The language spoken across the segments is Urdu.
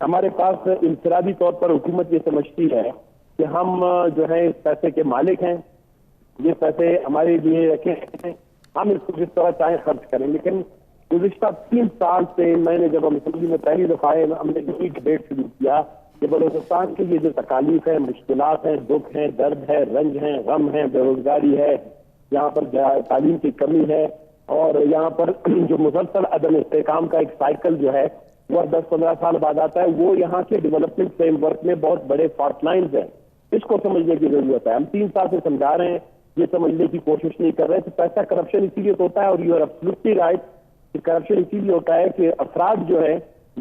ہمارے پاس انفرادی طور پر حکومت یہ سمجھتی ہے کہ ہم جو ہے اس پیسے کے مالک ہیں، یہ پیسے ہمارے لیے رکھے ہیں، ہم اس کو جس طرح چاہیں خرچ کریں. لیکن گزشتہ 3 سال سے میں نے جب ہم اسمبلی میں پہلی دفعہ آئے ہم نے یہی ڈبیٹ شروع کیا کہ بلوچستان کی یہ جو تکالیف ہے، مشکلات ہیں، دکھ ہیں، درد ہے، رنج ہیں، غم ہے، بے روزگاری ہے، یہاں پر تعلیم کی کمی ہے، اور یہاں پر جو مسلسل عدم استحکام کا ایک سائیکل جو ہے وہ 10-15 سال بعد آتا ہے، وہ یہاں کے ڈیولپمنٹ فریم ورک میں بہت بڑے فالٹ لائنز ہیں. اس کو سمجھنے کی ضرورت ہے. ہم 3 سال سے سمجھا رہے ہیں، یہ سمجھنے کی کوشش نہیں کر رہے. تو پیسہ کرپشن اسی لیے ہوتا ہے، اور یو آر ایبسولوٹلی رائٹ کہ کرپشن اسی لیے ہوتا ہے کہ افراد جو ہے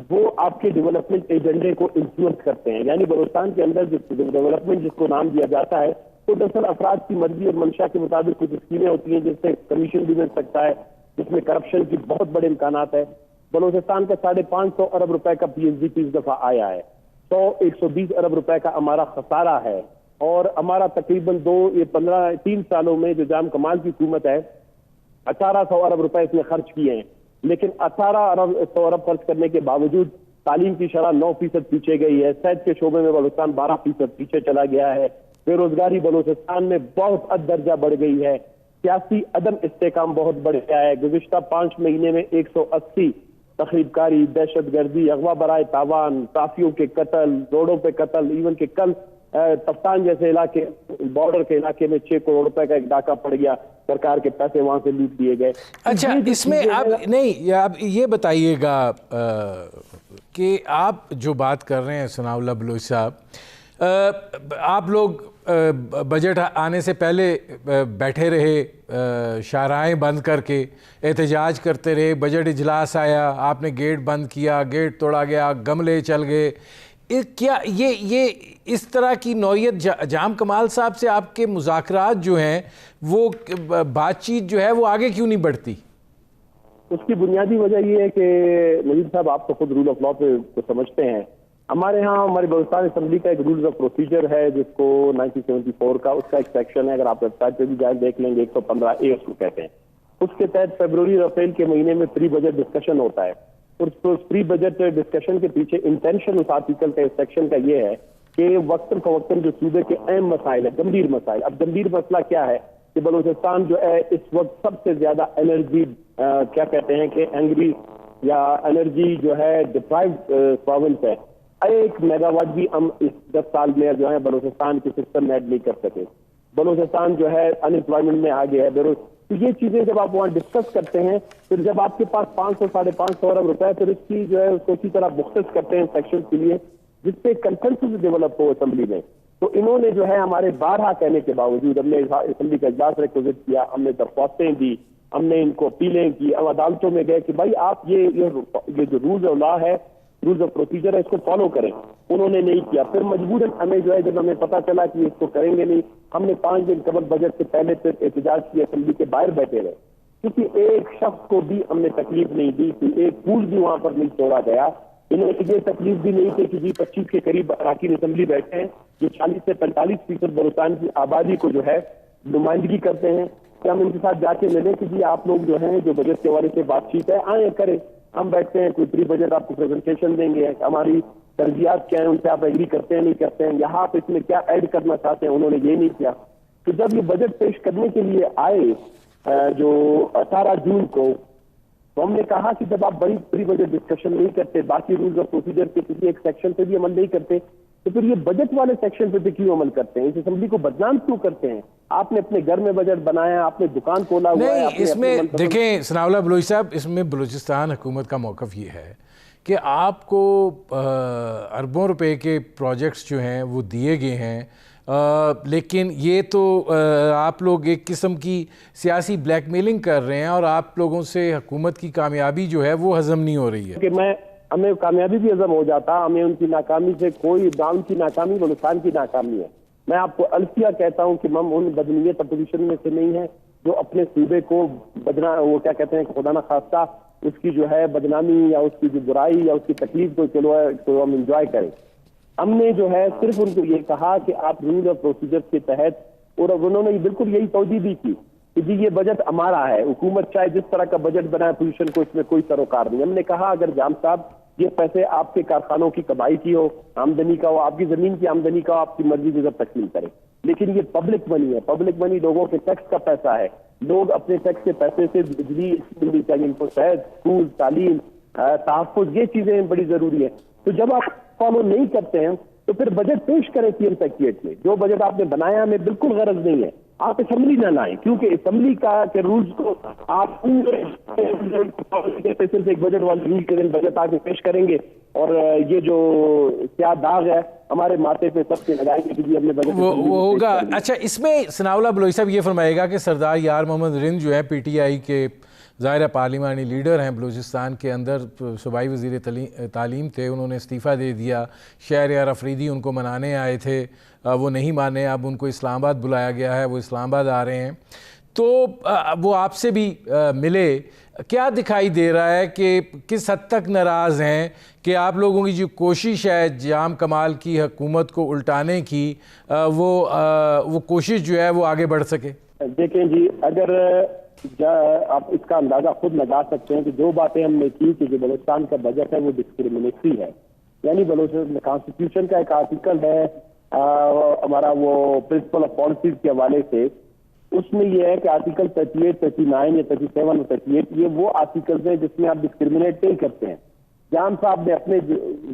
وہ آپ کے ڈیولپمنٹ ایجنڈے کو انفلوئنس کرتے ہیں. یعنی بلوچستان کے اندر ڈیولپمنٹ جس کو نام دیا جاتا ہے تو دراصل افراد کی مرضی اور منشا کے مطابق کچھ اسکیمیں ہوتی ہیں جس سے کمیشن بھی مل سکتا ہے، جس میں کرپشن کی بہت بڑے امکانات ہے. بلوچستان کا 550 ارب روپے کا پی ایچ ڈی اس دفعہ آیا ہے، 120 ارب روپے کا ہمارا خسارہ ہے، اور ہمارا تقریباً 3 سالوں میں جو جام کمال کی حکومت ہے 1800 ارب روپے اس نے خرچ کیے ہیں. لیکن 1800 ارب خرچ کرنے کے باوجود تعلیم کی شرح 9% پیچھے گئی ہے. صحت کے شعبے میں بلوچستان 12% پیچھے چلا گیا ہے. بے روزگاری بلوچستان میں بہت حد درجہ بڑھ گئی ہے. سیاسی عدم استحکام بہت بڑھ گیا ہے. گزشتہ 5 مہینے میں 180 تخریب کاری، دہشت گردی، اغوا برائے تاوان، صحافیوں کے قتل، روڈوں پہ قتل، ایون کہ کل تفتان جیسے علاقے، بارڈر کے علاقے میں 6 کروڑ روپے کا ایک ڈاکہ پڑ گیا، سرکار کے پیسے وہاں سے لوٹ دیے گئے. اچھا، اس میں اب نہیں، اب یہ بتائیے گا کہ آپ جو بات کر رہے ہیں ثناء اللہ بلوچ صاحب، آپ لوگ بجٹ آنے سے پہلے بیٹھے رہے، شاہراہیں بند کر کے احتجاج کرتے رہے، بجٹ اجلاس آیا، آپ نے گیٹ بند کیا، گیٹ توڑا گیا، گملے چل گئے. کیا یہ اس طرح کی نوعیت جام کمال صاحب سے آپ کے مذاکرات جو ہیں وہ بات چیت جو ہے وہ آگے کیوں نہیں بڑھتی؟ اس کی بنیادی وجہ یہ ہے کہ نذیر صاحب آپ تو خود رول آف لا کو سمجھتے ہیں. ہمارے ہاں ہماری بلوچستان اسمبلی کا ایک رولز آف پروسیجر ہے جس کو 1974 کا، اس کا ایک سیکشن ہے، اگر آپ ویب سائٹ پہ بھی جائیں دیکھ لیں گے، 115A اس کو کہتے ہیں. اس کے تحت فیبروری اور اپریل کے مہینے میں پری بجٹ ڈسکشن ہوتا ہے. اور پری بجٹ ڈسکشن کے پیچھے انٹینشن اس آرٹیکل کا، اس سیکشن کا یہ ہے کہ وقتاً فوقتاً جو صوبے کے اہم مسائل ہیں، گمبھیر مسائل. اب گمبھیر مسئلہ کیا ہے کہ بلوچستان جو ہے اس وقت سب سے زیادہ انرجی کیا کہتے ہیں کہ اینگری یا انرجی جو ہے ڈپرائیوڈ پروونس ہے. 1 میگا واٹ بھی ہم اس 10 سال میں جو ہے بلوچستان کے سسٹم میں ایڈ نہیں کر سکے. بلوچستان جو ہے ان امپلائمنٹ میں آگے ہے. تو یہ چیزیں جب آپ وہاں ڈسکس کرتے ہیں، پھر جب آپ کے پاس 500-550 ارب روپے، پھر اس کی جو ہے اس کو اسی طرح مختص کرتے ہیں سیکشن کے لیے جس پہ کنسنسس ڈیولپ ہو اسمبلی میں. تو انہوں نے جو ہے ہمارے بارہا کہنے کے باوجود، ہم نے اسمبلی کا اجلاس ریکویسٹ کیا، ہم نے درخواستیں دی، ہم نے ان کو اپیلیں کی، ہم عدالتوں میں گئے کہ بھائی آپ یہ جو رولز آف لا ہے، رولز آف پروسیجر ہے، اس کو فالو کریں. انہوں نے نہیں کیا. پھر مجبوراً ہمیں جو ہے جب ہمیں پتہ چلا کہ اس کو کریں گے نہیں، ہم نے 5 دن قبل بجٹ سے پہلے پھر احتجاج کی، اسمبلی کے باہر بیٹھے رہے. کیونکہ ایک شخص کو بھی ہم نے تکلیف نہیں دی کہ ایک پھول بھی وہاں پر نہیں توڑا گیا. انہوں نے یہ تکلیف بھی نہیں کہ 25 کے قریب اراکین اسمبلی بیٹھے ہیں جو 40 سے 45% بلوچستان کی آبادی کو جو ہے نمائندگی کرتے ہیں، کہ ہم ان کے ساتھ جا کے ملیں کہ جی آپ لوگ جو ہیں جو بجٹ کے حوالے سے بات چیت ہے آئیں کریں. ہم بیٹھتے ہیں، کوئی پری بجٹ آپ کو پریزنٹیشن دیں گے، ہماری ترجیحات کیا ہیں، ان سے آپ ایگری کرتے ہیں نہیں کرتے ہیں، یہاں آپ اس میں کیا ایڈ کرنا چاہتے ہیں. انہوں نے یہ نہیں کیا. تو جب یہ بجٹ پیش کرنے کے لیے آئے جو 18 جون کو، تو ہم نے کہا کہ جب آپ بڑی پری بجٹ ڈسکشن نہیں کرتے، باقی رولز آف پروسیجر کے کسی ایک سیکشن پہ بھی عمل نہیں کرتے، تو پھر یہ بجٹ والے سیکشن پہ بھی کیوں عمل کرتے ہیں؟ اس اسمبلی کو بدنام کیوں کرتے ہیں؟ آپ نے اپنے گھر میں بجٹ بنایا، آپ نے دکان کھولا ہوا ہے. نہیں، اس میں دیکھیں ثناء اللہ بلوچ صاحب، اس میں بلوچستان حکومت کا موقف یہ ہے کہ آپ کو اربوں روپے کے پروجیکٹس جو ہیں وہ دیے گئے ہیں، لیکن یہ تو آپ لوگ ایک قسم کی سیاسی بلیک میلنگ کر رہے ہیں، اور آپ لوگوں سے حکومت کی کامیابی جو ہے وہ ہضم نہیں ہو رہی ہے. کہ ہمیں کامیابی بھی ہضم ہو جاتا، ہمیں ان کی ناکامی سے کوئی، ان کی ناکامی بلوچستان کی ناکامی ہے. میں آپ کو الفیہ کہتا ہوں کہ ہم ان بدنیت اپوزیشن میں سے نہیں ہیں جو اپنے صوبے کو وہ کیا کہتے ہیں کہ خدا نہ خواستہ اس کی جو ہے بدنامی یا اس کی جو برائی یا اس کی تکلیف کو چلو ہم انجوائے کریں. ہم نے جو ہے صرف ان کو یہ کہا کہ آپ رول اور پروسیجر کے تحت، اور انہوں نے بالکل یہی توجہ بھی کی کہ جی یہ بجٹ ہمارا ہے، حکومت چاہے جس طرح کا بجٹ بنائے اپوزیشن کو اس میں کوئی سروکار نہیں. ہم نے کہا اگر جام صاحب یہ پیسے آپ کے کارخانوں کی کمائی کی ہو، آمدنی کا ہو، آپ کی زمین کی آمدنی کا ہو، آپ کی مرضی سے جب تقسیم کریں. لیکن یہ پبلک منی ہے، پبلک منی لوگوں کے ٹیکس کا پیسہ ہے. لوگ اپنے ٹیکس کے پیسے سے بجلی ملنی چاہیے ان کو، صحت، اسکول، تعلیم، تحفظ، یہ چیزیں بڑی ضروری ہیں. تو جب آپ فالو نہیں کرتے ہیں تو پھر بجٹ پیش کریں پی ایم سیکریٹریٹ میں. جو بجٹ آپ نے بنایا ہمیں بالکل غرض نہیں ہے. آپ اسمبلی نہ لائیں، کیونکہ اسمبلی کا کے رولز کو آپ صرف ایک بجٹ والے رول کے دن بجٹ آگے پیش کریں گے اور یہ جو سیاہ داغ ہے ہمارے ماتھے پہ سب سے لگائیں گے کہ ہم نے بجٹ وہ ہوگا. اچھا، اس میں ثناء اللہ بلوچ صاحب یہ فرمائے گا کہ سردار یار محمد رند جو ہے پی ٹی آئی کے ظاہر پارلیمانی لیڈر ہیں بلوچستان کے اندر، صوبائی وزیر تعلیم تھے، انہوں نے استعفیٰ دے دیا. شہریار افریدی ان کو منانے آئے تھے، وہ نہیں مانے، اب ان کو اسلام آباد بلایا گیا ہے، وہ اسلام آباد آ رہے ہیں. تو وہ آپ سے بھی ملے. کیا دکھائی دے رہا ہے کہ کس حد تک ناراض ہیں کہ آپ لوگوں کی جو کوشش ہے جام کمال کی حکومت کو الٹانے کی، وہ کوشش جو ہے وہ آگے بڑھ سکے؟ دیکھیں جی، اگر آپ اس کا اندازہ خود لگا سکتے ہیں کہ جو باتیں ہم نے کی کہ جو بلوچستان کا بجٹ ہے وہ ڈسکریمنیٹری ہے. یعنی بلوچستان کانسٹیٹیوشن کا ایک آرٹیکل ہے ہمارا، وہ پرنسپل آف پالیسیز کے حوالے سے، اس میں یہ ہے کہ آرٹیکل 38، 39 یا 37 اور 38 یہ وہ آرٹیکلز ہیں جس میں آپ ڈسکریمنیٹ نہیں کرتے ہیں. جان صاحب نے اپنے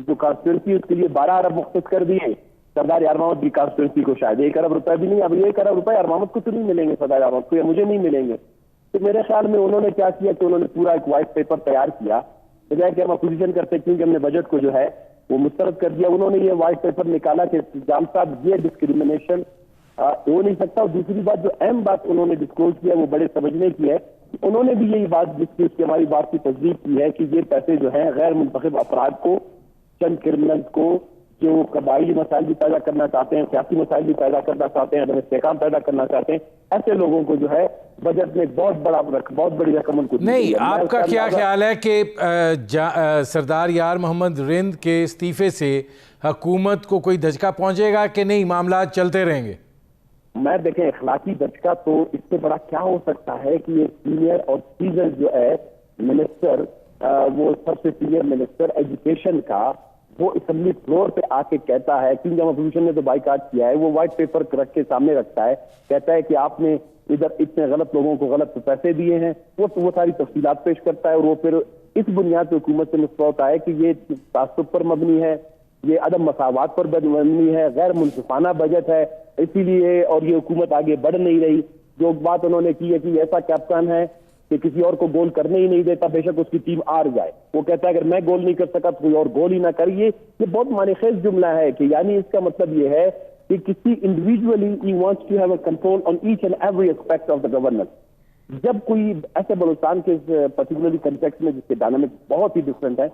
جو کانسٹیٹوئنسی اس کے لیے 12 ارب مختص کر دیے. سردار یار محمد کی کانسٹیٹوئنسی کو شاید 1 ارب روپے بھی نہیں، اب 1 ارب روپے یار محمد کو تو نہیں ملیں گے، سردار یار محمد کو یا مجھے نہیں ملیں گے. تو میرے خیال میں انہوں نے کیا کیا کہ انہوں نے پورا ایک وائٹ پیپر تیار کیا، بجائے کہ ہم اپوزیشن کرتے کیونکہ ہم نے بجٹ کو جو ہے وہ مسترد کر دیا. انہوں نے یہ وائٹ پیپر نکالا کہ جان صاحب یہ ڈسکریمنیشن ہو نہیں سکتا. اور دوسری بات جو اہم بات انہوں نے ڈسکلوز کیا وہ بڑے سمجھنے کی ہے. انہوں نے بھی یہی بات جس کی ہماری بات کی تصدیق کی ہے کہ یہ پیسے جو ہیں غیر منتخب افراد کو، چند کرمنلز کو جو قبائلی مسائل بھی پیدا کرنا چاہتے ہیں، سیاسی مسائل بھی پیدا کرنا چاہتے ہیں، عدم استحکام پیدا کرنا چاہتے ہیں، ایسے لوگوں کو جو ہے بجٹ میں بہت بڑی رقم ان کو نہیں. آپ کا کیا خیال ہے کہ سردار یار محمد رند کے استعفے سے حکومت کو کوئی دھچکا پہنچے گا کہ نہیں، معاملات چلتے رہیں گے؟ میں دیکھیں اخلاقی دھچکا تو اس سے بڑا کیا ہو سکتا ہے کہ یہ سینئر اور سیزن جو ہے منسٹر، وہ سب سے سینئر منسٹر ایجوکیشن کا، وہ اسمبلی فلور پہ آ کے کہتا ہے، کیونکہ ہم اپوزیشن نے تو بائیکاٹ کیا ہے، وہ وائٹ پیپر رکھ کے سامنے رکھتا ہے، کہتا ہے کہ آپ نے ادھر اتنے غلط لوگوں کو غلط پیسے دیے ہیں. وہ ساری تفصیلات پیش کرتا ہے اور وہ پھر اس بنیاد پہ حکومت سے مستعفی ہوتا ہے کہ یہ تعصب پر مبنی ہے، یہ عدم مساوات پر مبنی ہے، غیر منصفانہ بجٹ ہے، اسی لیے اور یہ حکومت آگے بڑھ نہیں رہی. جو بات انہوں نے کی ہے کہ ایسا کیپٹن ہے کہ کسی اور کو گول کرنے ہی نہیں دیتا، بے شک اس کی ٹیم ہار جائے. وہ کہتا ہے اگر میں گول نہیں کر سکا تو کوئی اور گول ہی نہ کریے. یہ بہت معنی خیز جملہ ہے کہ یعنی اس کا مطلب یہ ہے کہ کسی انڈیویجولی ہی wants to have a control on each and every aspect of the governance. جب کوئی ایسے بلوچستان کے پرٹیکولرلی کنٹیکسٹ میں جس کے ڈائنامکس بہت ہی ڈفرینٹ ہے،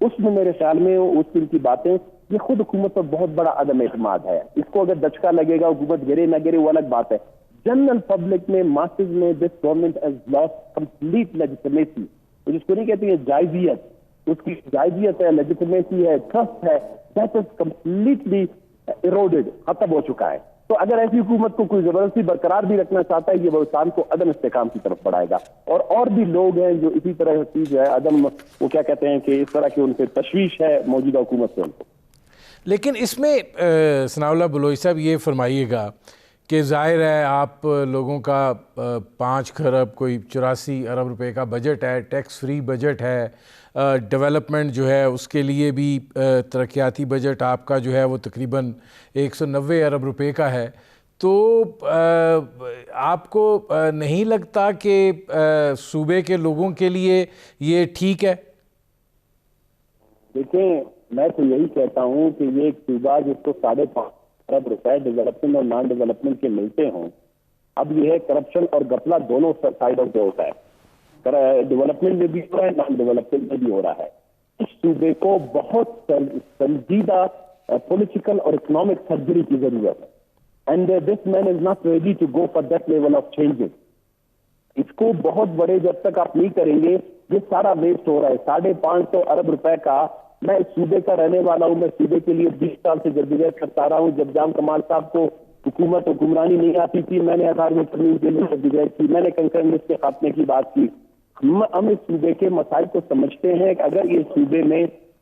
اس میں میرے خیال میں اس دن کی باتیں یہ خود حکومت پر بہت بڑا عدم اعتماد ہے. اس کو اگر دھچکا لگے گا، حکومت گرے نہ گرے وہ الگ بات ہے. جنرل پبلک میں، ماسز میں، this government has lost complete legitimacy. جس کو نہیں کہتے ہیں جائزیت، اس کی جائزیت ہے، لیجیٹمیسی ہے، ٹرسٹ ہے، دیٹ از کمپلیٹلی ایروڈیڈ، ختم ہو چکا ہے. تو اگر ایسی حکومت کو کوئی زبردستی برقرار بھی رکھنا چاہتا ہے، یہ بلوچستان کو عدم استحکام کی طرف بڑھائے گا. اور بھی لوگ ہیں جو اسی طرح چیز ہے عدم، وہ کیا کہتے ہیں کہ اس طرح کی ان سے تشویش ہے موجودہ حکومت سے ان کو. لیکن اس میں ثناء اللہ بلوچ صاحب یہ فرمائیے گا کہ ظاہر ہے آپ لوگوں کا 5 خرب کوئی 84 ارب روپے کا بجٹ ہے، ٹیکس فری بجٹ ہے، ڈیولپمنٹ جو ہے اس کے لیے بھی ترقیاتی بجٹ آپ کا جو ہے وہ تقریباً 190 ارب روپے کا ہے. تو آپ کو نہیں لگتا کہ صوبے کے لوگوں کے لیے یہ ٹھیک ہے؟ دیکھیں میں تو یہی کہتا ہوں کہ یہ ایک صوبہ جس کو 5.5 ارب روپے ڈیولپمنٹ اور نان ڈیولپمنٹ کے ملتے ہوں، اب یہ ہے کرپشن اور گپلا دونوں سائڈوں پہ ہوتا ہے. ڈیولپمنٹ میں بھی ہو رہا ہے، نان ڈیولپمنٹ میں بھی ہو رہا ہے. اس صوبے کو بہت سنجیدہ پولیٹیکل اور اکنامک سرجری کی ضرورت ہے. And this man is not ready to go for that level of changes. اس کو بہت بڑے جب تک آپ نہیں کریں گے یہ سارا ویسٹ ہو رہا ہے. 550 ارب روپے کا، میں اس صوبے کا رہنے والا ہوں، میں صوبے کے لیے 20 سال سے جدوجہد کرتا رہا ہوں. جب جام کمال صاحب کو حکمرانی نہیں آتی تھی، میں نے آزاد میں ترمیم کے لیے جدوجہد کی، میں نے کنکرن لسٹ کے خاتمے کی بات کی. ہم اس صوبے کے مسائل کو سمجھتے ہیں کہ اگر یہ صوبے میں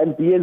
MPAs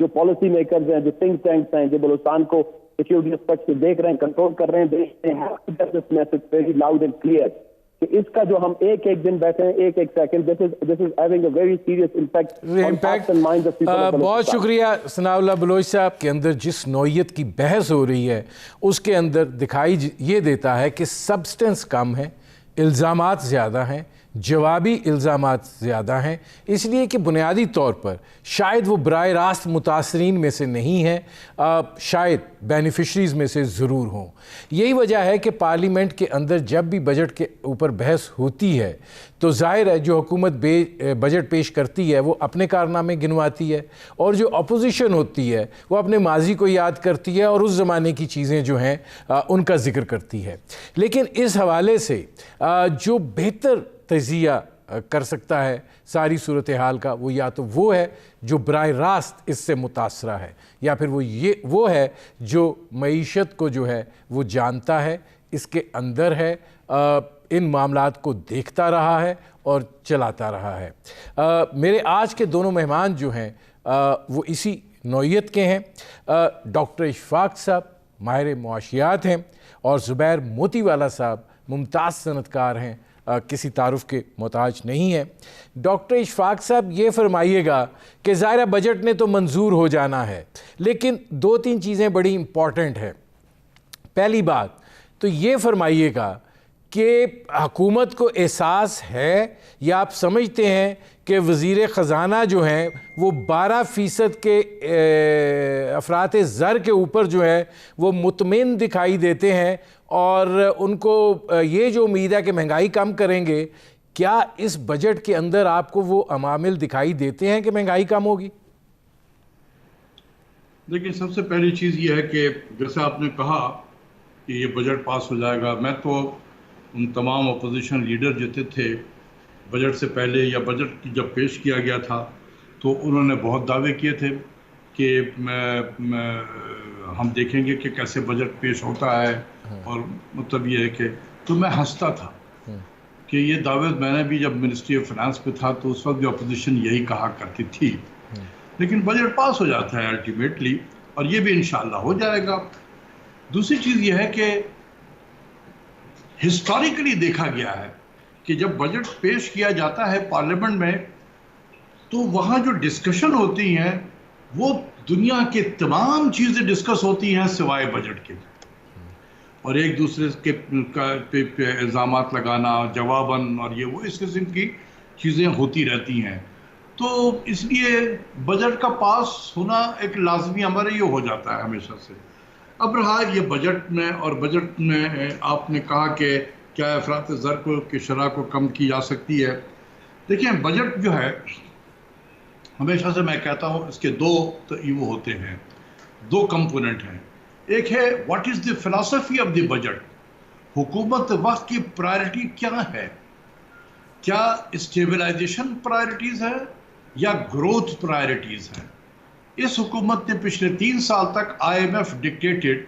جو پالیسی میکرز ہیں, جو تھنک ٹینکس ہیں, جو بلوچستان کو سیکیورٹی اسپیکٹ سے دیکھ رہے ہیں, کنٹرول کر رہے ہیں, دیکھ رہے ہیں ویری لاؤڈ اینڈ کلیئر کہ اس کا جو ہم ایک ایک دن بیٹھے ہیں, ایک ایک second, this is having a very serious impact on hearts and minds of people of Balochistan. بہت شکریہ ثناء اللہ بلوچ صاحب. کے اندر جس نوعیت کی بحث ہو رہی ہے اس کے اندر دکھائی یہ دیتا ہے کہ سبسٹنس کم ہے, الزامات زیادہ ہیں, جوابی الزامات زیادہ ہیں, اس لیے کہ بنیادی طور پر شاید وہ براہ راست متاثرین میں سے نہیں ہیں, شاید بینیفیشریز میں سے ضرور ہوں. یہی وجہ ہے کہ پارلیمنٹ کے اندر جب بھی بجٹ کے اوپر بحث ہوتی ہے تو ظاہر ہے جو حکومت بجٹ پیش کرتی ہے وہ اپنے کارنامے گنواتی ہے, اور جو اپوزیشن ہوتی ہے وہ اپنے ماضی کو یاد کرتی ہے اور اس زمانے کی چیزیں جو ہیں ان کا ذکر کرتی ہے. لیکن اس حوالے سے جو بہتر تجزیہ کر سکتا ہے ساری صورتحال کا, وہ یا تو وہ ہے جو براہ راست اس سے متاثرہ ہے, یا پھر وہ ہے جو معیشت کو جو ہے وہ جانتا ہے, اس کے اندر ہے, ان معاملات کو دیکھتا رہا ہے اور چلاتا رہا ہے. میرے آج کے دونوں مہمان جو ہیں وہ اسی نوعیت کے ہیں. ڈاکٹر اشفاق صاحب ماہر معاشیات ہیں, اور زبیر موتی والا صاحب ممتاز صنعت کار ہیں, کسی تعارف کے محتاج نہیں ہے. ڈاکٹر اشفاق صاحب یہ فرمائیے گا کہ ظاہرہ بجٹ نے تو منظور ہو جانا ہے, لیکن دو تین چیزیں بڑی امپورٹنٹ ہیں. پہلی بات تو یہ فرمائیے گا کہ حکومت کو احساس ہے یا آپ سمجھتے ہیں کہ وزیر خزانہ جو ہیں وہ 12% کے افراط زر کے اوپر جو ہے وہ مطمئن دکھائی دیتے ہیں, اور ان کو یہ جو امید ہے کہ مہنگائی کم کریں گے, کیا اس بجٹ کے اندر آپ کو وہ عوامل دکھائی دیتے ہیں کہ مہنگائی کم ہوگی؟ دیکھیں, سب سے پہلی چیز یہ ہے کہ جیسے آپ نے کہا کہ یہ بجٹ پاس ہو جائے گا, میں تو ان تمام اپوزیشن لیڈر جتنے تھے بجٹ سے پہلے یا بجٹ جب پیش کیا گیا تھا تو انہوں نے بہت دعوے کیے تھے کہ ہم دیکھیں گے کہ کیسے بجٹ پیش ہوتا ہے, اور مطلب یہ ہے کہ تو میں ہنستا تھا کہ یہ دعوے میں نے بھی جب منسٹری آف فائنانس پہ تھا تو اس وقت بھی اپوزیشن یہی کہا کرتی تھی, لیکن بجٹ پاس ہو جاتا ہے الٹیمیٹلی, اور یہ بھی انشاءاللہ ہو جائے گا. دوسری چیز یہ ہے کہ ہسٹوریکلی دیکھا گیا ہے کہ جب بجٹ پیش کیا جاتا ہے پارلیمنٹ میں تو وہاں جو ڈسکشن ہوتی ہیں وہ دنیا کے تمام چیزیں ڈسکس ہوتی ہیں سوائے بجٹ کے, اور ایک دوسرے کے پہ الزامات لگانا جواباً اور یہ وہ اس قسم کی چیزیں ہوتی رہتی ہیں. تو اس لیے بجٹ کا پاس ہونا ایک لازمی امر یہ ہو جاتا ہے ہمیشہ سے. اب رہا یہ بجٹ میں, اور بجٹ میں آپ نے کہا کہ کیا افراط زر کی شرح کو کم کی جا سکتی ہے. دیکھیں, بجٹ جو ہے ہمیشہ سے میں کہتا ہوں اس کے دو وہ ہوتے ہیں, دو کمپوننٹ ہیں. ایک ہے واٹ از دی فلسفی آف دی بجٹ, حکومت وقت کی پرائرٹی کیا ہے, کیا اسٹیبلائزیشن پرائرٹیز ہے یا گروتھ پرائرٹیز ہیں. اس حکومت نے پچھلے 3 سال تک IMF ڈکٹیٹڈ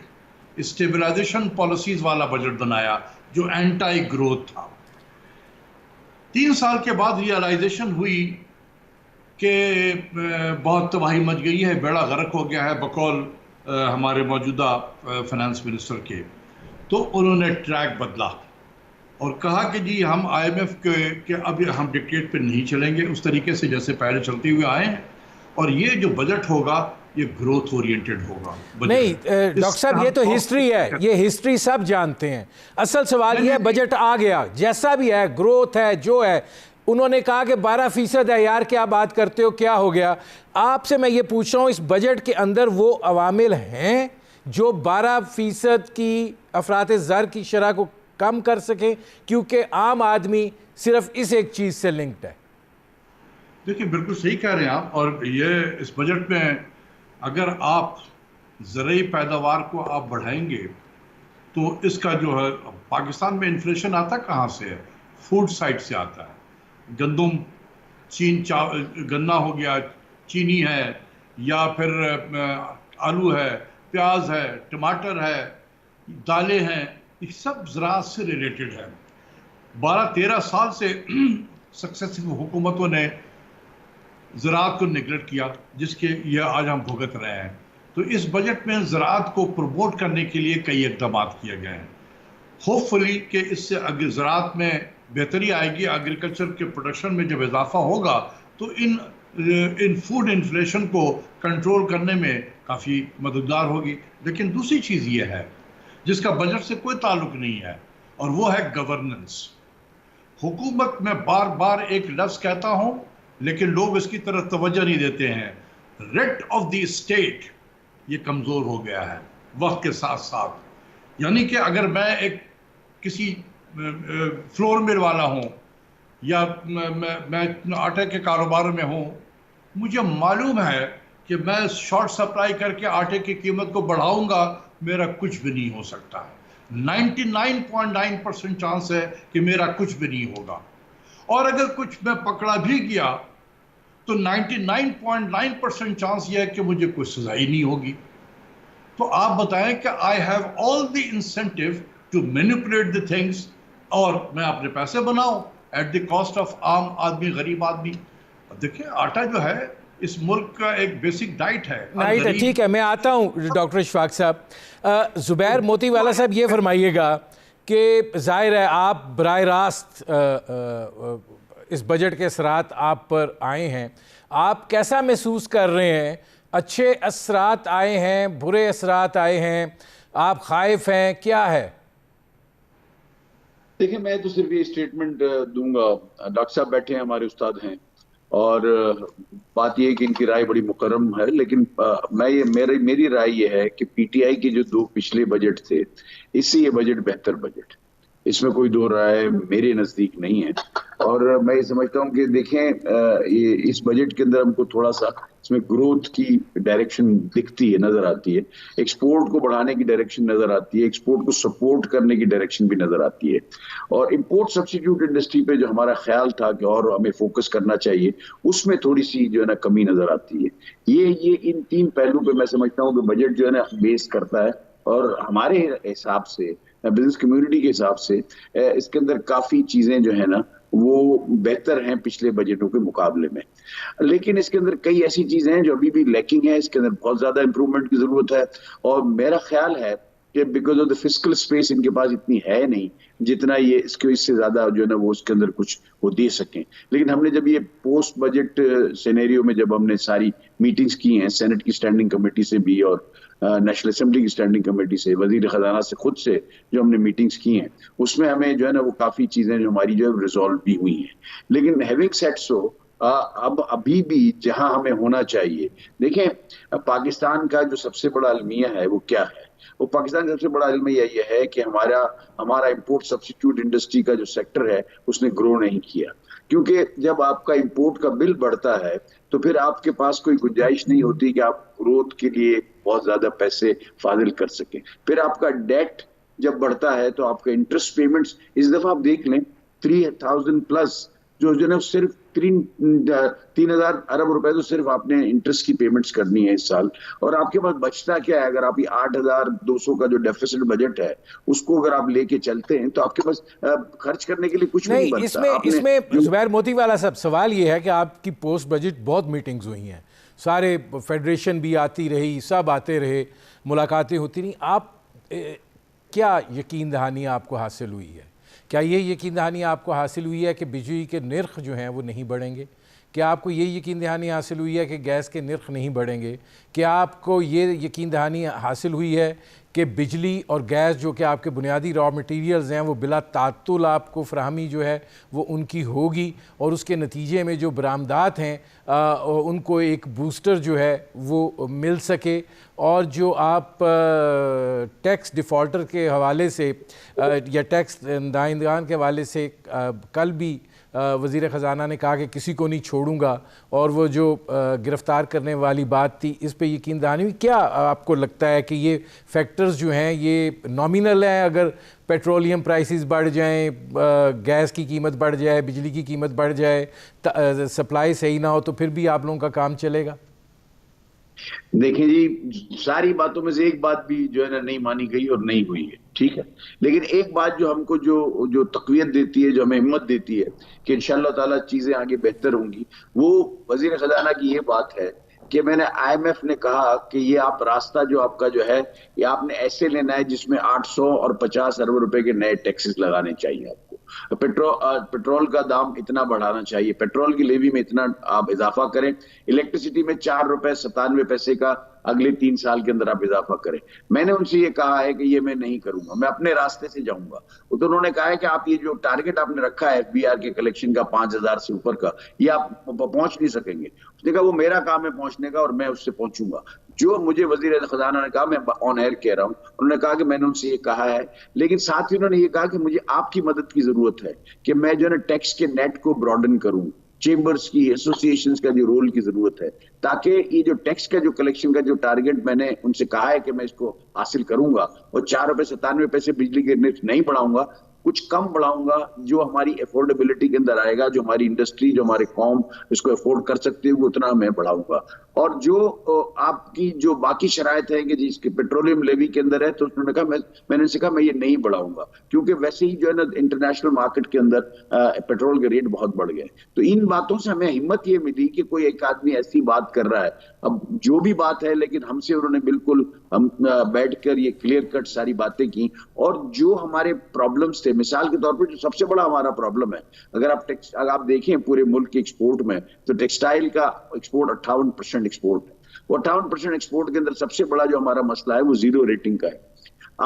اسٹیبلائزیشن پالیسیز والا بجٹ بنایا جو اینٹائی گروتھ تھا. 3 سال کے بعد ریئلائزیشن ہوئی کہ بہت تباہی مچ گئی ہے, بیڑا غرق ہو گیا ہے بقول ہمارے موجودہ فائنانس منسٹر کے. تو انہوں نے ٹریک بدلا اور کہا کہ جی ہم IMF کے اب ہم ڈکٹیٹ پہ نہیں چلیں گے اس طریقے سے جیسے پہلے چلتے ہوئے آئے ہیں, اور یہ جو بجٹ ہوگا یہ گروتھ اورینٹڈ ہوگا. نہیں ڈاکٹر صاحب, یہ تو ہسٹری ہے, یہ ہسٹری سب جانتے ہیں. اصل سوال یہ ہے بجٹ آ گیا جیسا بھی ہے, گروتھ ہے جو ہے, انہوں نے کہا کہ 12% ہے. یار کیا بات کرتے ہو, کیا ہو گیا؟ آپ سے میں یہ پوچھ رہا ہوں اس بجٹ کے اندر وہ عوامل ہیں جو 12% کی افراط زر کی شرح کو کم کر سکیں, کیونکہ عام آدمی صرف اس ایک چیز سے لنکڈ ہے. دیکھیں بالکل صحیح کہہ رہے ہیں آپ, اور یہ اس بجٹ میں اگر آپ زرعی پیداوار کو آپ بڑھائیں گے تو اس کا جو ہے, پاکستان میں انفلیشن آتا کہاں سے ہے, فوڈ سائٹ سے آتا ہے. گندم, گنا ہو گیا, چینی ہے, یا پھر آلو ہے, پیاز ہے, ٹماٹر ہے, دالیں ہیں, یہ سب زراعت سے ریلیٹڈ ہے. 12-13 سال سے سکسیسفل حکومتوں نے زراعت کو نگلیکٹ کیا، جس کے یہ آج ہم بھگت رہے ہیں. تو اس بجٹ میں زراعت کو پروموٹ کرنے کے لیے کئی اقدامات کیے گئے ہیں. ہوپ فلی کہ اس سے اگر زراعت میں بہتری آئے گی، ایگریکلچر کے پروڈکشن میں جب اضافہ ہوگا تو ان فوڈ انفلیشن کو کنٹرول کرنے میں کافی مددگار ہوگی. لیکن دوسری چیز یہ ہے جس کا بجٹ سے کوئی تعلق نہیں ہے، اور وہ ہے گورننس. حکومت میں بار بار ایک لفظ کہتا ہوں لیکن لوگ اس کی طرف توجہ نہیں دیتے ہیں. ریٹ آف دی اسٹیٹ یہ کمزور ہو گیا ہے وقت کے ساتھ ساتھ. یعنی کہ اگر میں ایک کسی فلور مل والا ہوں یا میں آٹے کے کاروبار میں ہوں، مجھے معلوم ہے کہ میں شارٹ سپلائی کر کے آٹے کی قیمت کو بڑھاؤں گا، میرا کچھ بھی نہیں ہو سکتا ہے. 99.9% چانس ہے کہ میرا کچھ بھی نہیں ہوگا. اور اگر کچھ میں پکڑا بھی گیا تو 99.9% چانس یہ ہے کہ مجھے کوئی سزا ہی نہیں ہوگی. تو آپ بتائیں کہ I have all the incentive to manipulate the things, اور میں اپنے پیسے بناؤں ایٹ دی کاسٹ آف عام آدمی، غریب آدمی. دیکھیں آٹا جو ہے اس ملک کا ایک بیسک ڈائٹ ہے. ٹھیک ہے، میں آتا ہوں ڈاکٹر اشفاق صاحب. زبیر موتی والا صاحب، یہ فرمائیے گا کہ ظاہر ہے آپ براہ راست اس بجٹ کے اثرات آپ پر آئے ہیں، آپ کیسا محسوس کر رہے ہیں؟ اچھے اثرات آئے ہیں، برے اثرات آئے ہیں، آپ خائف ہیں، کیا ہے؟ دیکھیں میں تو صرف یہ اسٹیٹمنٹ دوں گا، ڈاکٹر صاحب بیٹھے ہیں، ہمارے استاد ہیں، اور بات یہ ہے کہ ان کی رائے بڑی مکرم ہے، لیکن میری رائے یہ ہے کہ پی ٹی آئی کے جو 2 پچھلے بجٹ تھے، اس سے یہ بجٹ بہتر بجٹ، اس میں کوئی دو رائے میرے نزدیک نہیں ہے. اور میں یہ سمجھتا ہوں کہ دیکھیں اس بجٹ کے اندر ہم کو تھوڑا سا اس میں گروتھ کی ڈائریکشن دکھتی ہے، نظر آتی ہے، ایکسپورٹ کو بڑھانے کی ڈائریکشن نظر آتی ہے، ایکسپورٹ کو سپورٹ کرنے کی ڈائریکشن بھی نظر آتی ہے. اور امپورٹ سبسٹیٹیوٹ انڈسٹری پہ جو ہمارا خیال تھا کہ اور ہمیں فوکس کرنا چاہیے، اس میں تھوڑی سی جو ہے نا کمی نظر آتی ہے. یہ ان 3 پہلو پہ میں سمجھتا ہوں کہ بجٹ جو ہے نا بیس کرتا ہے، اور ہمارے حساب سے بزنس کمیونٹی کے حساب سے اس کے اندر کافی چیزیں جو ہے نا وہ بہتر ہیں پچھلے بجٹوں کے مقابلے میں. لیکن اس کے اندر کئی ایسی چیزیں ہیں جو ابھی بھی لیکنگ ہے، اس کے اندر بہت زیادہ امپرومنٹ کی ضرورت ہے. اور میرا خیال ہے کہ because of the fiscal space ان کے پاس اتنی ہے نہیں جتنا یہ اس سے زیادہ جو ہے نا وہ اس کے اندر کچھ وہ دے سکیں. لیکن ہم نے جب یہ پوسٹ بجٹ سینیریو میں جب ہم نے ساری میٹنگز کی ہیں سینٹ کی اسٹینڈنگ کمیٹی سے بھی اور نیشنل اسمبلی کی اسٹینڈنگ کمیٹی سے، وزیر خزانہ سے خود سے جو ہم نے میٹنگز کی ہیں، اس میں ہمیں جو ہے نا وہ کافی چیزیں جو ہماری جو ہے ریزالو بھی ہوئی ہیں. لیکن ہیونگ سیڈ سو اب ابھی بھی جہاں ہمیں ہونا چاہیے، دیکھیں پاکستان کا جو سب سے بڑا المیہ ہے وہ کیا ہے؟ وہ پاکستان کا سب سے بڑا المیہ یہ ہے کہ ہمارا امپورٹ سبسٹیٹیوٹ انڈسٹری کا جو سیکٹر ہے اس نے گرو نہیں کیا. کیونکہ جب آپ کا امپورٹ کا بل بڑھتا ہے تو پھر آپ کے پاس کوئی گنجائش نہیں ہوتی کہ آپ گروتھ کے لیے بہت زیادہ پیسے فاضل کر سکیں. پھر آپ کا ڈیٹ جب بڑھتا ہے تو آپ کا انٹرسٹ پیمنٹس، اس دفعہ آپ دیکھ لیں 3000 پلس جو ہے صرف 3000 ارب روپے تو صرف آپ نے انٹرسٹ کی پیمنٹس کرنی ہے اس سال. اور آپ کے پاس بچتا کیا ہے؟ اگر آپ یہ 8200 کا جو ڈیفیسٹ بجٹ ہے اس کو اگر آپ لے کے چلتے ہیں تو آپ کے پاس خرچ کرنے کے لیے کچھ نہیں بنتا. اس میں زبیر موتی والا صاحب سوال یہ ہے کہ آپ کی پوسٹ بجٹ بہت میٹنگز ہوئی ہیں، سارے فیڈریشن بھی آتی رہی، سب آتے رہے، ملاقاتیں ہوتی رہیں، آپ کیا یقین دہانی آپ کو حاصل ہوئی ہے؟ کیا یہ یقین دہانی آپ کو حاصل ہوئی ہے کہ بجلی کے نرخ جو ہیں وہ نہیں بڑھیں گے؟ کیا آپ کو یہ یقین دہانی حاصل ہوئی ہے کہ گیس کے نرخ نہیں بڑھیں گے؟ کیا آپ کو یہ یقین دہانی حاصل ہوئی ہے کہ بجلی اور گیس جو کہ آپ کے بنیادی را مٹیریلز ہیں وہ بلا تعطل آپ کو فراہمی جو ہے وہ ان کی ہوگی، اور اس کے نتیجے میں جو برآمدات ہیں ان کو ایک بوسٹر جو ہے وہ مل سکے؟ اور جو آپ ٹیکس ڈیفالٹر کے حوالے سے یا ٹیکس دہندگان کے حوالے سے کل بھی وزیر خزانہ نے کہا کہ کسی کو نہیں چھوڑوں گا، اور وہ جو گرفتار کرنے والی بات تھی اس پہ یقین دہانی ہوئی؟ کیا آپ کو لگتا ہے کہ یہ فیکٹرز جو ہیں یہ نامینل ہیں؟ اگر پیٹرولیم پرائسز بڑھ جائیں، گیس کی قیمت بڑھ جائے، بجلی کی قیمت بڑھ جائے، سپلائی صحیح نہ ہو، تو پھر بھی آپ لوگوں کا کام چلے گا؟ دیکھیں جی، ساری باتوں میں سے ایک بات بھی جو ہے نا نہیں مانی گئی اور نہیں ہوئی ہے، ٹھیک ہے. لیکن ایک بات جو ہم کو جو تقویت دیتی ہے، جو ہمیں ہمت دیتی ہے کہ انشاءاللہ تعالیٰ چیزیں آگے بہتر ہوں گی، وہ وزیر خزانہ کی یہ بات ہے کہ میں نے IMF نے کہا کہ یہ آپ راستہ جو آپ کا جو ہے یہ آپ نے ایسے لینا ہے جس میں 800 اور 50 ارب روپے کے نئے ٹیکسز لگانے چاہیے آپ کو. پیٹرول کا دام اتنا بڑھانا چاہیے، پیٹرول کی لیوی میں اتنا آپ اضافہ کریں، الیکٹریسٹی میں 4 روپے 97 پیسے کا اگلے 3 سال کے اندر آپ اضافہ کریں. میں نے ان سے یہ کہا ہے کہ یہ میں نہیں کروں گا، میں اپنے راستے سے جاؤں گا. تو انہوں نے کہا ہے کہ آپ یہ جو ٹارگٹ آپ نے رکھا ہے FBR کے کلیکشن کا 5000 سے اوپر کا، یہ آپ پہنچ نہیں سکیں گے. اس نے کہا وہ میرا کام ہے پہنچنے کا اور میں اس سے پہنچوں گا. جو مجھے وزیر خزانہ نے کہا، میں آن ایئر کہہ رہا ہوں، انہوں نے کہا کہ میں نے ان سے یہ کہا ہے، لیکن ساتھ ہی انہوں نے یہ کہا کہ مجھے آپ کی مدد کی ضرورت ہے کہ میں جو ہے نا ٹیکس کے نیٹ کو براڈن کروں. چیمبرز کی، ایسوسیشنز کا جو رول کی ضرورت ہے، تاکہ یہ جو ٹیکس کا جو کلیکشن کا جو ٹارگٹ میں نے ان سے کہا ہے کہ میں اس کو حاصل کروں گا، اور 4 روپے 97 پیسے بجلی کے ریٹ نہیں بڑھاؤں گا، کچھ کم بڑھاؤں گا جو ہماری افورڈیبلٹی کے اندر آئے گا، جو ہماری انڈسٹری، جو ہمارے قوم اس کو افورڈ کر سکتے ہیں، اتنا میں بڑھاؤں گا. اور جو آپ کی جو باقی شرائط ہے کہ جس کے پیٹرولیم لیوی کے اندر ہے، تو انہوں نے کہا میں نے کہا میں یہ نہیں بڑھاؤں گا، کیونکہ ویسے ہی جو ہے نا انٹرنیشنل مارکیٹ کے اندر پیٹرول کے ریٹ بہت بڑھ گئے. تو ان باتوں سے ہمیں ہمت یہ ملی کہ کوئی ایک آدمی ایسی بات کر رہا ہے. اب جو بھی بات ہے، لیکن ہم سے انہوں نے بالکل ہم بیٹھ کر یہ کلیئر کٹ ساری باتیں کی. اور جو ہمارے پرابلمز تھے، مثال کے طور پر جو سب سے بڑا ہمارا پرابلم ہے، اگر آپ دیکھیں پورے ملک کے ایکسپورٹ میں، تو ٹیکسٹائل کا ایکسپورٹ 58% ایکسپورٹ ہے. وہ 58% ایکسپورٹ کے اندر سب سے بڑا جو ہمارا مسئلہ ہے وہ 0 ریٹنگ کا ہے.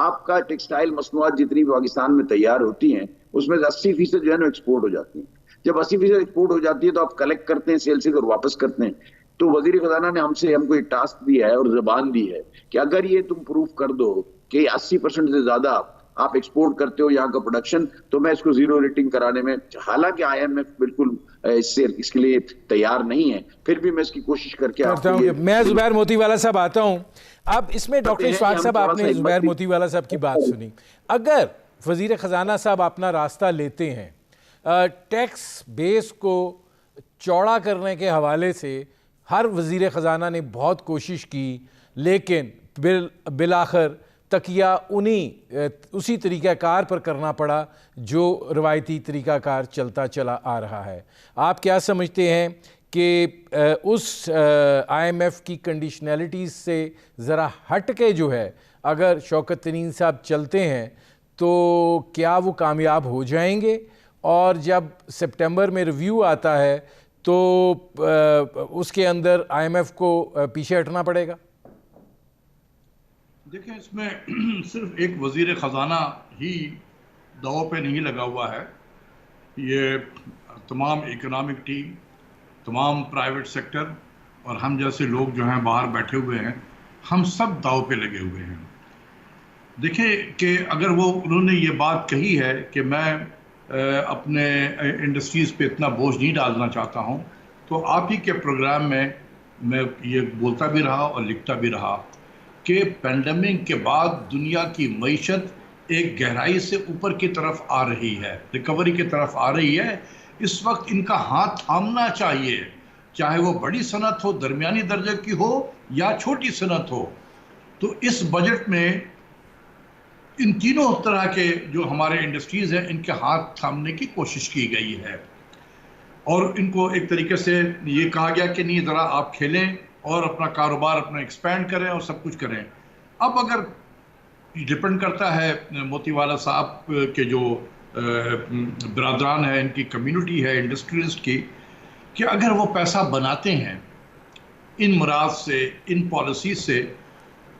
آپ کا ٹیکسٹائل مصنوعات جتنی پاکستان میں تیار ہوتی ہیں، اس میں 80% جو ہے نا ایکسپورٹ ہو جاتی ہیں. جب 80% ایکسپورٹ ہو جاتی ہے تو آپ کلیکٹ کرتے ہیں سیل سے اور واپس کرتے ہیں. تو وزیر خزانہ نے ہم کو یہ ٹاسک دیا ہے اور زبان دی ہے کہ اگر یہ تم پروف کر دو کہ 80% سے زیادہ آپ ایکسپورٹ کرتے ہو یہاں کا پروڈکشن، تو میں اس کو 0 ریٹنگ کرانے میں، حالانکہ IMF بالکل اس کے لیے تیار نہیں ہے، پھر بھی میں اس کی کوشش کر کے کرتا ہوں. میں زبیر موتی والا صاحب آتا ہوں. اب اس میں ڈاکٹر اشفاق صاحب، آپ نے زبیر موتی والا صاحب کی بات سنی. اگر وزیر خزانہ صاحب اپنا راستہ لیتے ہیں ٹیکس بیس کو چوڑا کرنے کے حوالے سے، ہر وزیر خزانہ نے بہت کوشش کی، لیکن بالآخر تکیہ اسی طریقہ کار پر کرنا پڑا جو روایتی طریقہ کار چلتا چلا آ رہا ہے. آپ کیا سمجھتے ہیں کہ اس IMF کی کنڈیشنلٹیز سے ذرا ہٹ کے جو ہے اگر شوکت ترین صاحب چلتے ہیں تو کیا وہ کامیاب ہو جائیں گے؟ اور جب سپٹمبر میں ریویو آتا ہے تو اس کے اندر IMF کو پیچھے ہٹنا پڑے گا؟ دیکھیں، اس میں صرف ایک وزیر خزانہ ہی داؤ پہ نہیں لگا ہوا ہے. یہ تمام اکنامک ٹیم، تمام پرائیویٹ سیکٹر اور ہم جیسے لوگ جو ہیں باہر بیٹھے ہوئے ہیں، ہم سب داؤ پہ لگے ہوئے ہیں. دیکھیں کہ اگر انہوں نے یہ بات کہی ہے کہ میں اپنے انڈسٹریز پہ اتنا بوجھ نہیں ڈالنا چاہتا ہوں، تو آپ ہی کے پروگرام میں یہ بولتا بھی رہا اور لکھتا بھی رہا کہ پینڈیمک کے بعد دنیا کی معیشت ایک گہرائی سے اوپر کی طرف آ رہی ہے، ریکوری کی طرف آ رہی ہے. اس وقت ان کا ہاتھ تھامنا چاہیے، چاہے وہ بڑی صنعت ہو، درمیانی درجے کی ہو یا چھوٹی صنعت ہو. تو اس بجٹ میں ان تینوں طرح کے جو ہمارے انڈسٹریز ہیں، ان کے ہاتھ تھامنے کی کوشش کی گئی ہے، اور ان کو ایک طریقے سے یہ کہا گیا کہ نہیں، ذرا آپ کھیلیں اور اپنا کاروبار اپنا ایکسپینڈ کریں اور سب کچھ کریں. اب اگر ڈپینڈ کرتا ہے موتی والا صاحب کے جو برادران ہیں، ان کی کمیونٹی ہے انڈسٹریلسٹ کی، کہ اگر وہ پیسہ بناتے ہیں ان مراد سے، ان پالیسیز سے،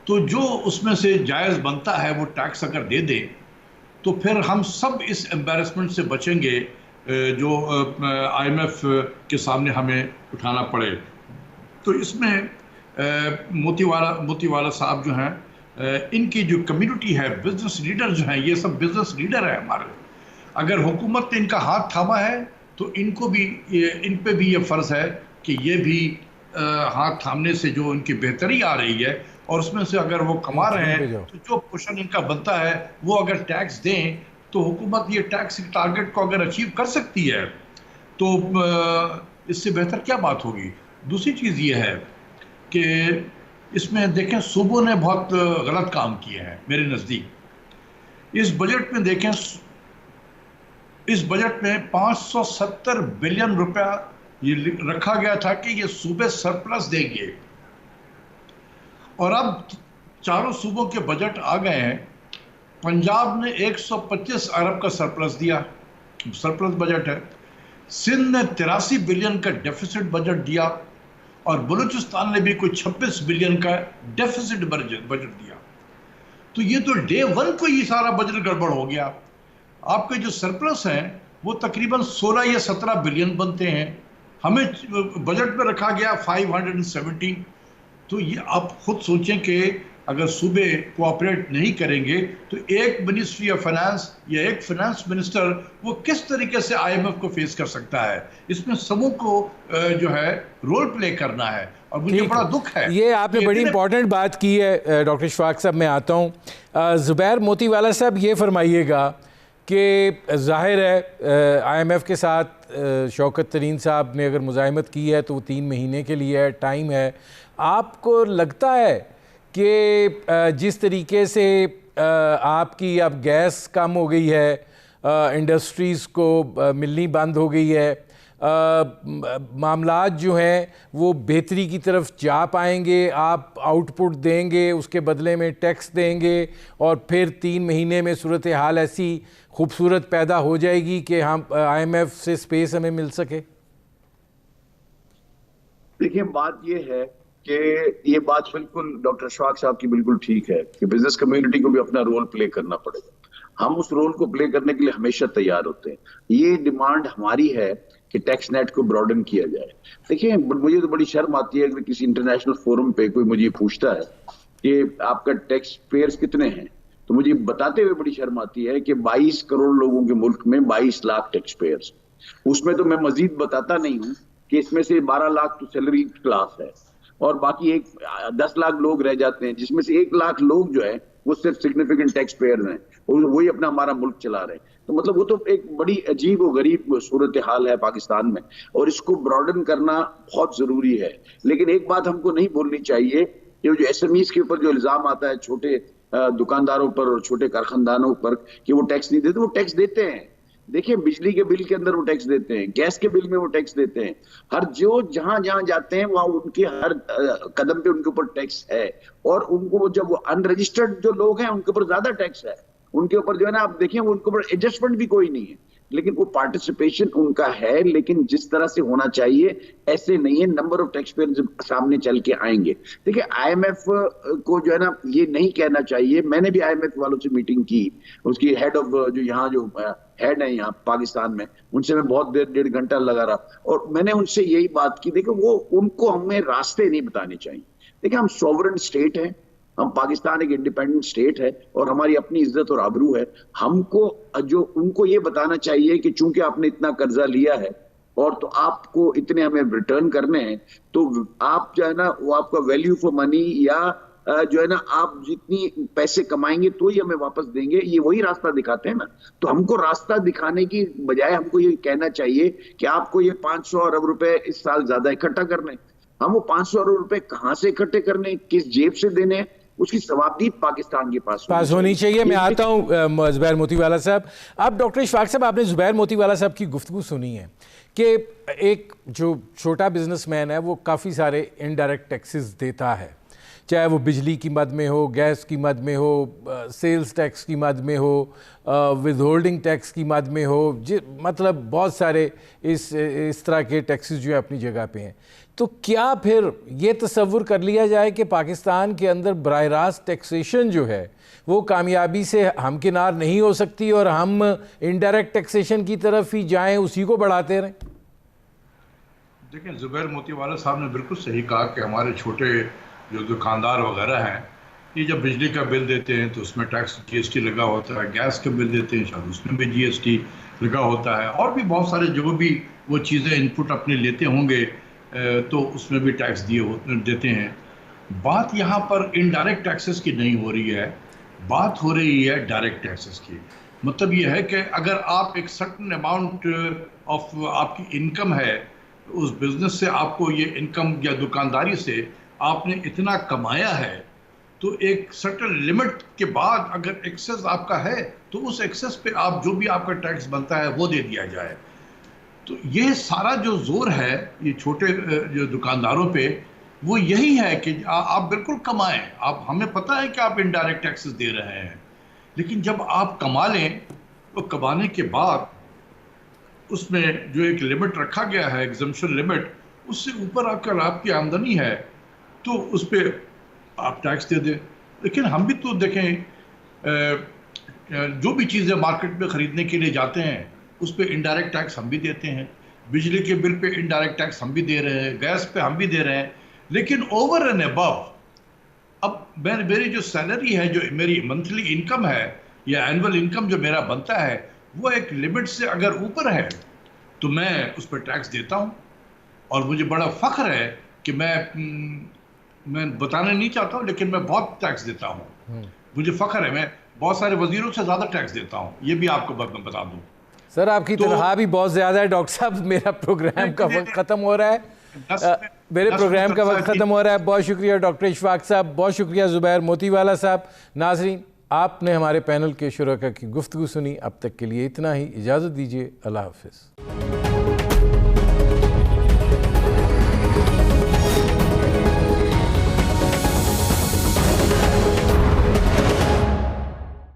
تو جو اس میں سے جائز بنتا ہے وہ ٹیکس اگر دے دیں تو پھر ہم سب اس ایمبیرسمنٹ سے بچیں گے جو IMF کے سامنے ہمیں اٹھانا پڑے. تو اس میں موتی والا صاحب جو ہیں، ان کی جو کمیونٹی ہے، بزنس لیڈر جو ہیں، یہ سب بزنس لیڈر ہیں ہمارے. اگر حکومت نے ان کا ہاتھ تھاما ہے تو ان پہ بھی یہ فرض ہے کہ یہ بھی ہاتھ تھامنے سے جو ان کی بہتری آ رہی ہے، اور اس میں سے اگر وہ کما رہے ہیں تو جو پورشن ان کا بنتا ہے وہ اگر ٹیکس دیں تو حکومت یہ ٹیکس ٹارگٹ کو اگر اچیو کر سکتی ہے تو اس سے بہتر کیا بات ہوگی. دوسری چیز یہ ہے کہ اس میں دیکھیں صوبوں نے بہت غلط کام کیے ہیں میرے نزدیک. اس بجٹ میں دیکھیں، اس بجٹ میں 570 بلین روپیہ یہ رکھا گیا تھا کہ یہ صوبے سرپلس دیں گے، اور اب چاروں صوبوں کے بجٹ آ گئے ہیں۔ پنجاب نے 125 ارب کا سرپلس دیا، سرپلس بجٹ ہے۔ سندھ نے 83 بلین کا ڈیفیسٹ بجٹ دیا، اور بلوچستان نے بھی کوئی 26 بلین کا ڈیفیسٹ بجٹ دیا۔ تو یہ تو ڈے ون کو یہ سارا بجٹ گڑبڑ ہو گیا۔ آپ کے جو سرپلس ہیں وہ تقریباً 16 یا 17 بلین بنتے ہیں، ہمیں بجٹ میں رکھا گیا 570۔ تو یہ آپ خود سوچیں کہ اگر صوبے کوآپریٹ نہیں کریں گے تو ایک منسٹری آف فائنانس یا ایک فائنانس منسٹر وہ کس طریقے سے آئی ایم ایف کو فیس کر سکتا ہے؟ اس میں سبوں کو جو ہے رول پلے کرنا ہے، اور مجھے بڑا دکھ ہے۔ یہ آپ نے بڑی امپورٹنٹ بات کی ہے ڈاکٹر اشفاق صاحب، میں آتا ہوں۔ زبیر موتی والا صاحب، یہ فرمائیے گا کہ ظاہر ہے آئی ایم ایف کے ساتھ شوکت ترین صاحب نے اگر مزاحمت کی ہے تو وہ 3 مہینے کے لیے ہے، ٹائم ہے۔ آپ کو لگتا ہے کہ جس طریقے سے آپ کی اب گیس کم ہو گئی ہے، انڈسٹریز کو ملنی بند ہو گئی ہے، معاملات جو ہیں وہ بہتری کی طرف جا پائیں گے؟ آپ آؤٹ پٹ دیں گے، اس کے بدلے میں ٹیکس دیں گے، اور پھر 3 مہینے میں صورتحال ایسی خوبصورت پیدا ہو جائے گی کہ ہم آئی ایم ایف سے سپیس ہمیں مل سکے؟ دیکھیں، بات یہ ہے کہ یہ بات بالکل ڈاکٹر اشفاق صاحب کی بالکل ٹھیک ہے کہ بزنس کمیونٹی کو بھی اپنا رول پلے کرنا پڑے گا۔ ہم اس رول کو پلے کرنے کے لیے ہمیشہ تیار ہوتے ہیں۔ یہ ڈیمانڈ ہماری ہے کہ ٹیکس نیٹ کو براڈن کیا جائے۔ دیکھیں، مجھے تو بڑی شرم آتی ہے کہ کسی انٹرنیشنل فورم پہ کوئی مجھے پوچھتا ہے کہ آپ کا ٹیکس پیئرز کتنے ہیں، تو مجھے بتاتے ہوئے بڑی شرم آتی ہے کہ 22 کروڑ لوگوں کے ملک میں 22 لاکھ ٹیکس پیئرز۔ اس میں تو میں مزید بتاتا نہیں ہوں کہ اس میں سے 12 لاکھ تو سیلری کلاس ہے، اور باقی 10 لاکھ لوگ رہ جاتے ہیں، جس میں سے 1 لاکھ لوگ جو ہے وہ صرف سگنیفیکنٹ ٹیکس پیئر ہیں، اور وہی اپنا ہمارا ملک چلا رہے ہیں۔ تو مطلب وہ تو ایک بڑی عجیب و غریب صورتحال ہے پاکستان میں، اور اس کو براڈن کرنا بہت ضروری ہے۔ لیکن ایک بات ہم کو نہیں بھولنی چاہیے کہ جو ایس ایم ایز کے اوپر جو الزام آتا ہے چھوٹے دکانداروں پر اور چھوٹے کارخاندانوں پر کہ وہ ٹیکس نہیں دیتے، وہ ٹیکس دیتے ہیں۔ دیکھیں، بجلی کے بل کے اندر وہ ٹیکس دیتے ہیں، گیس کے بل میں وہ ٹیکس دیتے ہیں، ہر جہاں جاتے ہیں وہاں ان کے ہر قدم پہ ان کے اوپر ٹیکس ہے، اور ان کو جب وہ ان رجسٹرڈ جو لوگ ہیں ان کے اوپر زیادہ ٹیکس ہے، ان کے اوپر جو ہے نا آپ دیکھیں ان کے اوپر ایڈجسٹمنٹ بھی کوئی نہیں ہے، لیکن وہ پارٹیسپیشن ان کا ہے، لیکن جس طرح سے ہونا چاہیے ایسے نہیں ہے۔ نمبر آف ٹیکس پیئر سامنے چل کے آئیں گے۔ دیکھیں، آئی ایم ایف کو جو ہے نا یہ نہیں کہنا چاہیے، میں نے بھی آئی ایم ایف والوں سے میٹنگ کی، اس کی ہیڈ آف جو یہاں جو ہیڈ ہیں یہاں پاکستان میں، ان سے میں بہت دیر 1.5 گھنٹہ لگا رہا، اور میں نے ان سے یہی بات کی، دیکھیں وہ ان کو ہمیں راستے نہیں بتانے چاہیے۔ دیکھیں، ہم سوورن اسٹیٹ ہیں، ہم پاکستان ایک انڈیپینڈنٹ اسٹیٹ ہے، اور ہماری اپنی عزت اور آبرو ہے۔ ہم کو جو ان کو یہ بتانا چاہیے کہ چونکہ آپ نے اتنا قرضہ لیا ہے اور تو آپ کو اتنے ہمیں ریٹرن کرنے ہیں، تو آپ جو ہے نا وہ آپ کا ویلیو فار منی یا جو ہے نا آپ جتنی پیسے کمائیں گے تو ہی ہمیں واپس دیں گے، یہ وہی راستہ دکھاتے ہیں نا۔ تو ہم کو راستہ دکھانے کی بجائے ہم کو یہ کہنا چاہیے کہ آپ کو یہ 500 ارب روپے اس سال زیادہ اکٹھا کرنے، ہم وہ 500 ارب روپے کہاں سے اکٹھے کرنے، کس جیب سے دینے ہیں، اس کی ثوابدید پاکستان کے پاس ہونی چاہیے۔ میں آتا ہوں زبیر موتی والا صاحب۔ اب ڈاکٹر اشفاق صاحب، آپ نے زبیر موتی والا صاحب کی گفتگو سنی ہے کہ ایک جو چھوٹا بزنس مین ہے وہ کافی سارے انڈائریکٹ ٹیکسز دیتا ہے، چاہے وہ بجلی کی مد میں ہو، گیس کی مد میں ہو، سیلز ٹیکس کی مد میں ہو، ود ہولڈنگ ٹیکس کی مد میں ہو، مطلب بہت سارے اس طرح کے ٹیکسز جو ہے اپنی جگہ پہ ہیں۔ تو کیا پھر یہ تصور کر لیا جائے کہ پاکستان کے اندر براہ راست ٹیکسیشن جو ہے وہ کامیابی سے ہمکنار نہیں ہو سکتی اور ہم انڈائریکٹ ٹیکسیشن کی طرف ہی جائیں، اسی کو بڑھاتے رہیں؟ دیکھیں، زبیر موتی والا صاحب نے بالکل صحیح کہا کہ ہمارے چھوٹے جو دکاندار وغیرہ ہیں، یہ جب بجلی کا بل دیتے ہیں تو اس میں ٹیکس جی ایس ٹی لگا ہوتا ہے، گیس کا بل دیتے ہیں شاید اس میں بھی جی ایس ٹی لگا ہوتا ہے، اور بھی بہت سارے جو بھی وہ چیزیں ان پٹ اپنے لیتے ہوں گے تو اس میں بھی ٹیکس دیتے ہیں۔ بات یہاں پر انڈائریکٹ ٹیکسز کی نہیں ہو رہی ہے، بات ہو رہی ہے ڈائریکٹ ٹیکسز کی۔ مطلب یہ ہے کہ اگر آپ ایک سرٹن اماؤنٹ آف آپ کی انکم ہے، اس بزنس سے آپ کو یہ انکم یا دکانداری سے آپ نے اتنا کمایا ہے، تو ایک سرٹن لمٹ کے بعد اگر ایکسس آپ کا ہے تو اس ایکسس پہ آپ جو بھی آپ کا ٹیکس بنتا ہے وہ دے دیا جائے. تو یہ سارا جو زور ہے یہ چھوٹے جو دکانداروں پہ وہ یہی ہے کہ آپ بالکل کمائیں. ہمیں پتہ ہے کہ آپ انڈائریکٹ ٹیکسز دے رہے ہیں، لیکن جب آپ کما لیں تو کمانے کے بعد اس میں جو ایک لمٹ رکھا گیا ہے ایگزمپشن لمٹ، اس سے اوپر اگر آپ کی آمدنی ہے تو اس پہ آپ ٹیکس دے دیں. لیکن ہم بھی تو دیکھیں جو بھی چیزیں مارکیٹ میں خریدنے کے لیے جاتے ہیں اس پہ انڈائریکٹ ٹیکس ہم بھی دیتے ہیں. بجلی کے بل پہ انڈائریکٹ ٹیکس ہم بھی دے رہے ہیں، گیس پہ ہم بھی دے رہے ہیں. لیکن اوور اینڈ ابو اب میری جو سیلری ہے، جو میری منتھلی انکم ہے یا اینول انکم جو میرا بنتا ہے، وہ ایک لمٹ سے اگر اوپر ہے تو میں اس پہ ٹیکس دیتا ہوں. اور مجھے بڑا فخر ہے کہ میں بتانا نہیں چاہتا ہوں لیکن میں بہت ٹیکس دیتا ہوں. مجھے فخر ہے، میں بہت سارے وزیروں سے زیادہ ٹیکس دیتا ہوں، یہ بھی آپ کو بتا دوں. سر آپ کی تنخواہ بھی بہت زیادہ ہے. ڈاکٹر صاحب میرا پروگرام کا وقت ختم ہو رہا ہے، میرے پروگرام کا وقت ختم ہو رہا ہے. بہت شکریہ ڈاکٹر اشفاق صاحب، بہت شکریہ زبیر موتی والا صاحب. ناظرین، آپ نے ہمارے پینل کے شرکاء کی گفتگو سنی. اب تک کے لیے اتنا ہی، اجازت دیجیے. اللہ حافظ.